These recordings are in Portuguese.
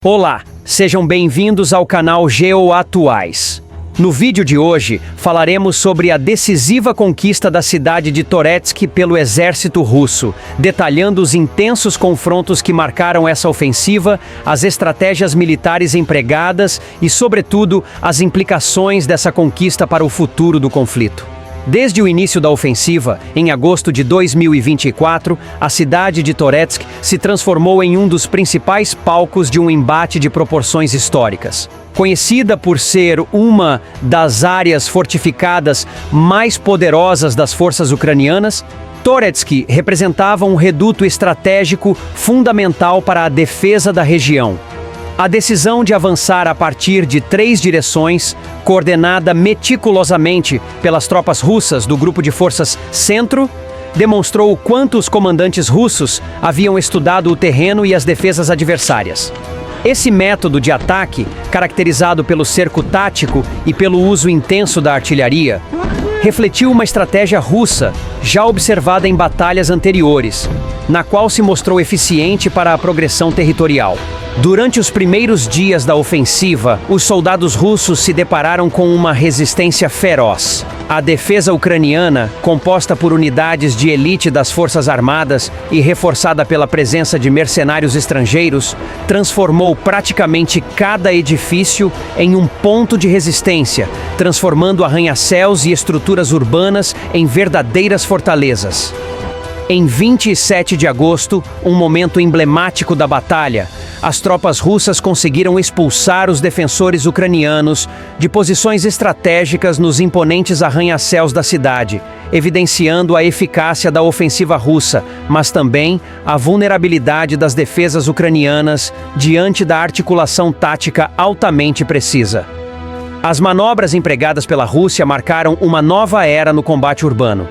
Olá, sejam bem-vindos ao canal GeoAtuais. No vídeo de hoje, falaremos sobre a decisiva conquista da cidade de Toretsk pelo exército russo, detalhando os intensos confrontos que marcaram essa ofensiva, as estratégias militares empregadas e, sobretudo, as implicações dessa conquista para o futuro do conflito. Desde o início da ofensiva, em agosto de 2024, a cidade de Toretsk se transformou em um dos principais palcos de um embate de proporções históricas. Conhecida por ser uma das áreas fortificadas mais poderosas das forças ucranianas, Toretsk representava um reduto estratégico fundamental para a defesa da região. A decisão de avançar a partir de 3 direções, coordenada meticulosamente pelas tropas russas do Grupo de Forças Centro, demonstrou o quanto os comandantes russos haviam estudado o terreno e as defesas adversárias. Esse método de ataque, caracterizado pelo cerco tático e pelo uso intenso da artilharia, refletiu uma estratégia russa já observada em batalhas anteriores, na qual se mostrou eficiente para a progressão territorial. Durante os primeiros dias da ofensiva, os soldados russos se depararam com uma resistência feroz. A defesa ucraniana, composta por unidades de elite das Forças Armadas e reforçada pela presença de mercenários estrangeiros, transformou praticamente cada edifício em um ponto de resistência, transformando arranha-céus e estruturas urbanas em verdadeiras fortalezas. Em 27 de agosto, um momento emblemático da batalha, as tropas russas conseguiram expulsar os defensores ucranianos de posições estratégicas nos imponentes arranha-céus da cidade, evidenciando a eficácia da ofensiva russa, mas também a vulnerabilidade das defesas ucranianas diante da articulação tática altamente precisa. As manobras empregadas pela Rússia marcaram uma nova era no combate urbano.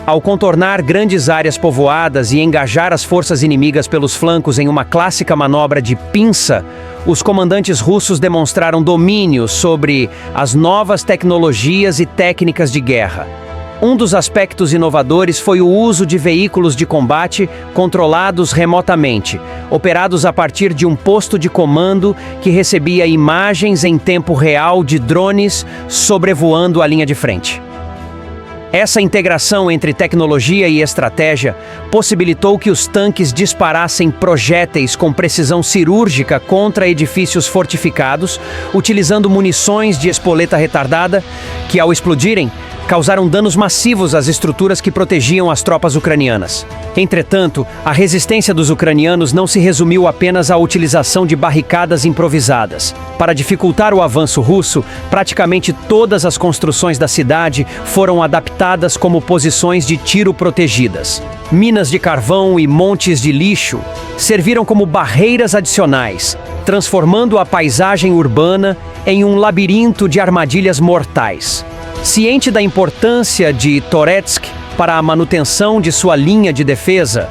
Ao contornar grandes áreas povoadas e engajar as forças inimigas pelos flancos em uma clássica manobra de pinça, os comandantes russos demonstraram domínio sobre as novas tecnologias e técnicas de guerra. Um dos aspectos inovadores foi o uso de veículos de combate controlados remotamente, operados a partir de um posto de comando que recebia imagens em tempo real de drones sobrevoando a linha de frente. Essa integração entre tecnologia e estratégia possibilitou que os tanques disparassem projéteis com precisão cirúrgica contra edifícios fortificados, utilizando munições de espoleta retardada que, ao explodirem, causaram danos massivos às estruturas que protegiam as tropas ucranianas. Entretanto, a resistência dos ucranianos não se resumiu apenas à utilização de barricadas improvisadas. Para dificultar o avanço russo, praticamente todas as construções da cidade foram adaptadas como posições de tiro protegidas. Minas de carvão e montes de lixo serviram como barreiras adicionais, transformando a paisagem urbana em um labirinto de armadilhas mortais. Ciente da importância de Toretsk para a manutenção de sua linha de defesa,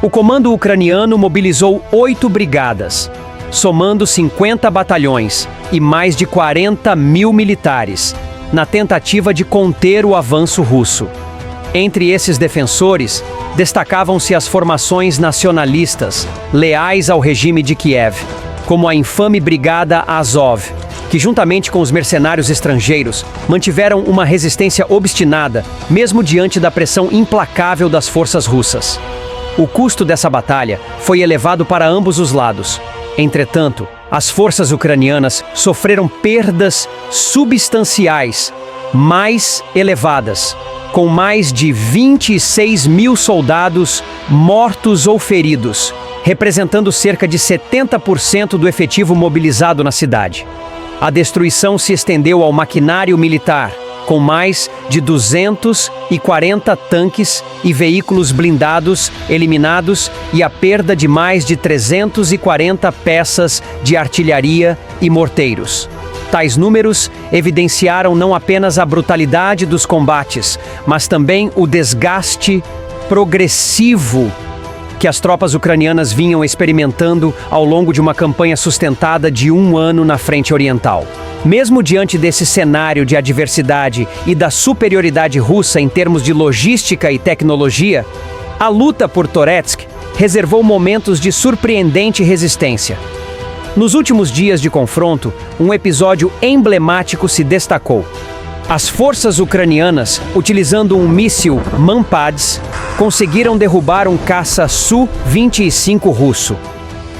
o comando ucraniano mobilizou 8 brigadas, somando 50 batalhões e mais de 40 mil militares, na tentativa de conter o avanço russo. Entre esses defensores, destacavam-se as formações nacionalistas, leais ao regime de Kiev, como a infame Brigada Azov, que juntamente com os mercenários estrangeiros, mantiveram uma resistência obstinada, mesmo diante da pressão implacável das forças russas. O custo dessa batalha foi elevado para ambos os lados. Entretanto, as forças ucranianas sofreram perdas substanciais, mais elevadas, com mais de 26 mil soldados mortos ou feridos, representando cerca de 70% do efetivo mobilizado na cidade. A destruição se estendeu ao maquinário militar, com mais de 240 tanques e veículos blindados eliminados e a perda de mais de 340 peças de artilharia e morteiros. Tais números evidenciaram não apenas a brutalidade dos combates, mas também o desgaste progressivo que as tropas ucranianas vinham experimentando ao longo de uma campanha sustentada de 1 ano na frente oriental. Mesmo diante desse cenário de adversidade e da superioridade russa em termos de logística e tecnologia, a luta por Toretsk reservou momentos de surpreendente resistência. Nos últimos dias de confronto, um episódio emblemático se destacou. As forças ucranianas, utilizando um míssil Manpads, conseguiram derrubar um caça Su-25 russo.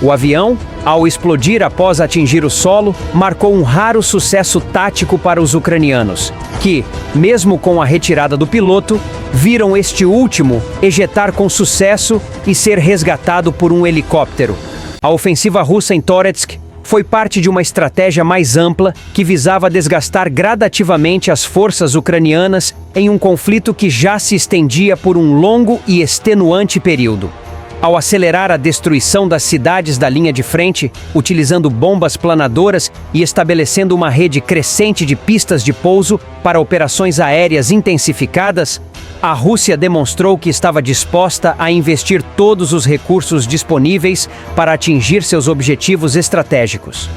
O avião, ao explodir após atingir o solo, marcou um raro sucesso tático para os ucranianos, que, mesmo com a retirada do piloto, viram este último ejetar com sucesso e ser resgatado por um helicóptero. A ofensiva russa em Toretsk foi parte de uma estratégia mais ampla que visava desgastar gradativamente as forças ucranianas em um conflito que já se estendia por um longo e extenuante período. Ao acelerar a destruição das cidades da linha de frente, utilizando bombas planadoras e estabelecendo uma rede crescente de pistas de pouso para operações aéreas intensificadas, a Rússia demonstrou que estava disposta a investir todos os recursos disponíveis para atingir seus objetivos estratégicos.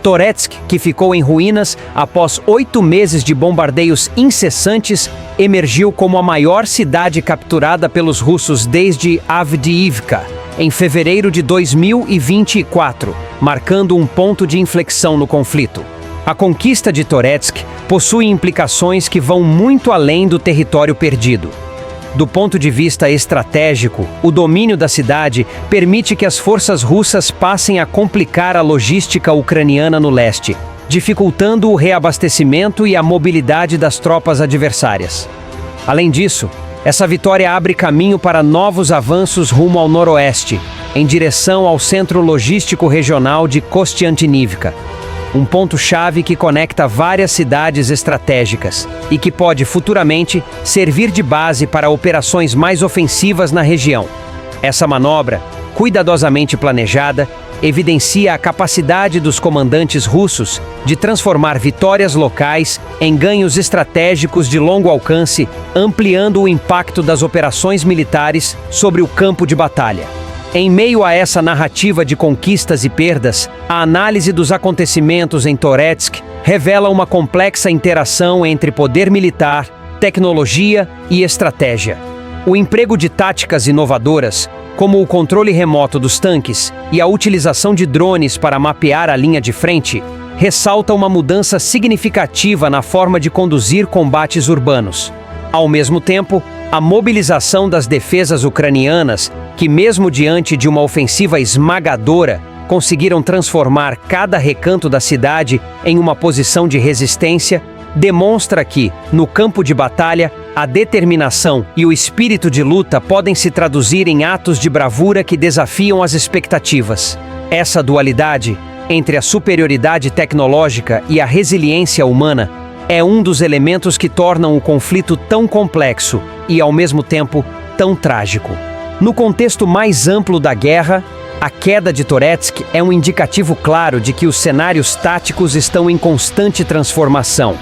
Toretsk, que ficou em ruínas após 8 meses de bombardeios incessantes, emergiu como a maior cidade capturada pelos russos desde Avdiivka, em fevereiro de 2024, marcando um ponto de inflexão no conflito. A conquista de Toretsk possui implicações que vão muito além do território perdido. Do ponto de vista estratégico, o domínio da cidade permite que as forças russas passem a complicar a logística ucraniana no leste, dificultando o reabastecimento e a mobilidade das tropas adversárias. Além disso, essa vitória abre caminho para novos avanços rumo ao noroeste, em direção ao centro logístico regional de Kostiantynivka, um ponto-chave que conecta várias cidades estratégicas e que pode futuramente servir de base para operações mais ofensivas na região. Essa manobra, cuidadosamente planejada, evidencia a capacidade dos comandantes russos de transformar vitórias locais em ganhos estratégicos de longo alcance, ampliando o impacto das operações militares sobre o campo de batalha. Em meio a essa narrativa de conquistas e perdas, a análise dos acontecimentos em Toretsk revela uma complexa interação entre poder militar, tecnologia e estratégia. O emprego de táticas inovadoras, como o controle remoto dos tanques e a utilização de drones para mapear a linha de frente, ressalta uma mudança significativa na forma de conduzir combates urbanos. Ao mesmo tempo, a mobilização das defesas ucranianas, que mesmo diante de uma ofensiva esmagadora, conseguiram transformar cada recanto da cidade em uma posição de resistência, demonstra que, no campo de batalha, a determinação e o espírito de luta podem se traduzir em atos de bravura que desafiam as expectativas. Essa dualidade, entre a superioridade tecnológica e a resiliência humana, é um dos elementos que tornam o conflito tão complexo e, ao mesmo tempo, tão trágico. No contexto mais amplo da guerra, a queda de Toretsk é um indicativo claro de que os cenários táticos estão em constante transformação.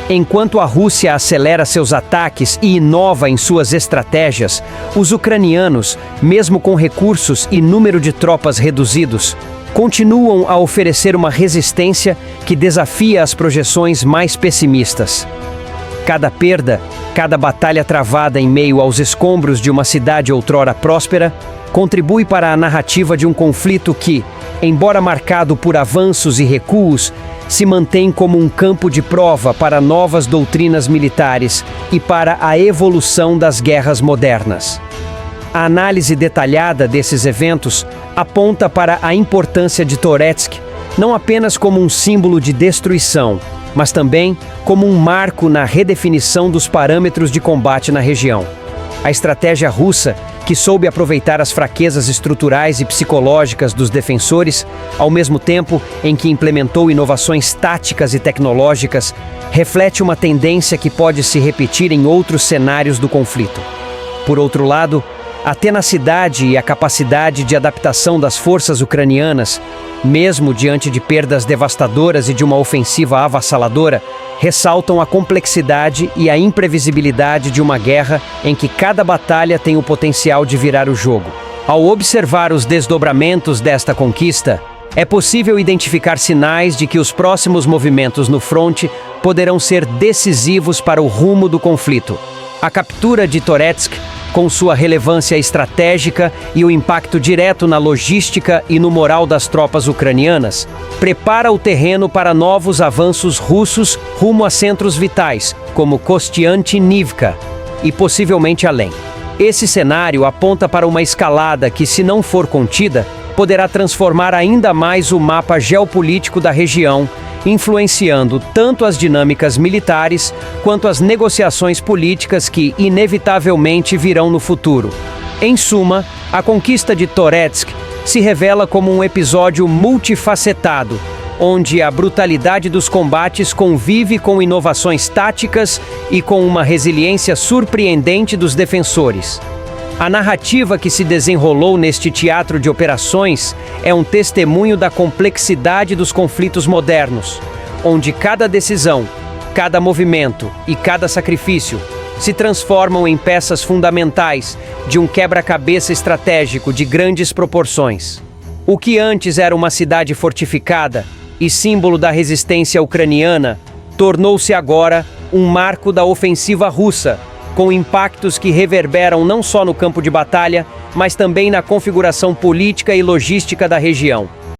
Enquanto a Rússia acelera seus ataques e inova em suas estratégias, os ucranianos, mesmo com recursos e número de tropas reduzidos, continuam a oferecer uma resistência que desafia as projeções mais pessimistas. Cada perda, cada batalha travada em meio aos escombros de uma cidade outrora próspera, contribui para a narrativa de um conflito que, embora marcado por avanços e recuos, se mantém como um campo de prova para novas doutrinas militares e para a evolução das guerras modernas. A análise detalhada desses eventos aponta para a importância de Toretsk não apenas como um símbolo de destruição, mas também como um marco na redefinição dos parâmetros de combate na região. A estratégia russa, que soube aproveitar as fraquezas estruturais e psicológicas dos defensores, ao mesmo tempo em que implementou inovações táticas e tecnológicas, reflete uma tendência que pode se repetir em outros cenários do conflito. Por outro lado, a tenacidade e a capacidade de adaptação das forças ucranianas, mesmo diante de perdas devastadoras e de uma ofensiva avassaladora, ressaltam a complexidade e a imprevisibilidade de uma guerra em que cada batalha tem o potencial de virar o jogo. Ao observar os desdobramentos desta conquista, é possível identificar sinais de que os próximos movimentos no fronte poderão ser decisivos para o rumo do conflito. A captura de Toretsk com sua relevância estratégica e o impacto direto na logística e no moral das tropas ucranianas, prepara o terreno para novos avanços russos rumo a centros vitais, como Kostiantynivka, e possivelmente além. Esse cenário aponta para uma escalada que, se não for contida, poderá transformar ainda mais o mapa geopolítico da região, influenciando tanto as dinâmicas militares quanto as negociações políticas que, inevitavelmente, virão no futuro. Em suma, a conquista de Toretsk se revela como um episódio multifacetado, onde a brutalidade dos combates convive com inovações táticas e com uma resiliência surpreendente dos defensores. A narrativa que se desenrolou neste teatro de operações é um testemunho da complexidade dos conflitos modernos, onde cada decisão, cada movimento e cada sacrifício se transformam em peças fundamentais de um quebra-cabeça estratégico de grandes proporções. O que antes era uma cidade fortificada e símbolo da resistência ucraniana, tornou-se agora um marco da ofensiva russa, com impactos que reverberam não só no campo de batalha, mas também na configuração política e logística da região.